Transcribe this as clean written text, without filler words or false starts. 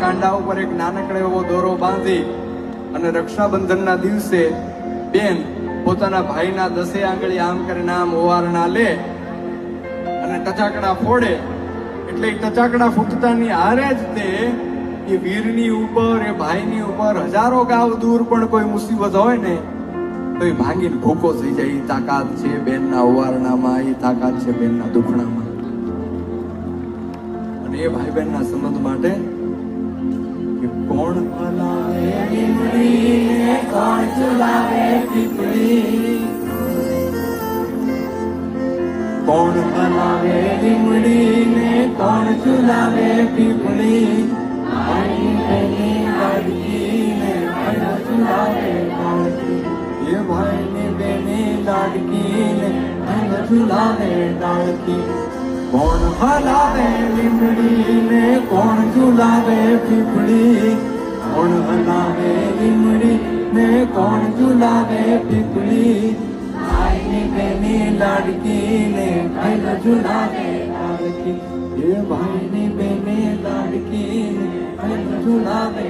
કાંડા ઉપર એક નાનકડો એવો દોરો બાંધી અને રક્ષાબંધનના દિવસે બેન પોતાના ભાઈના 10 આંગળી આમ કરીને આમ ઓવારણા લે અને ટચાકડા ફોડે. એટલે એ ટચાકડા ફૂટતાની હારે જ તે એ વીરની ઉપર, એ ભાઈની ઉપર હજારો ગાવ દૂર પણ કોઈ મુસીબત હોય ને તો એ ભાંગીને ભૂકો થઈ જાય. એ તાકાત છે બેનના ઓવારણામાં, એ તાકાત છે બેનના દુખણામાં. અને એ ભાઈ બહેનના સંબંધ માટે કે કોણ હલાવે લીમડી ને કોણ ઝુલાવે પીપળી, કોણ હલાવે લીમડી ને કોણ ઝુલાવે પીપળી, ભાઈની બહેની લાડકી ને ભાઈ ઝુલાવે લાડકી, એ ભાઈની બહેની લાડકી ને ભાઈ ઝુલાવે લાડકી. કોણ હલાવે લીમડી ને કોણ ઝુલાવે પીપળી, કોણ હલાવે લીમડી ને કોણ ઝુલાવે પીપળી, ભાઈની બહેની લાડકી ને ભાઈ ઝુલાવે લાડકી, એ ભાઈની બહેની લાડકી ને ભાઈ ઝુલાવે.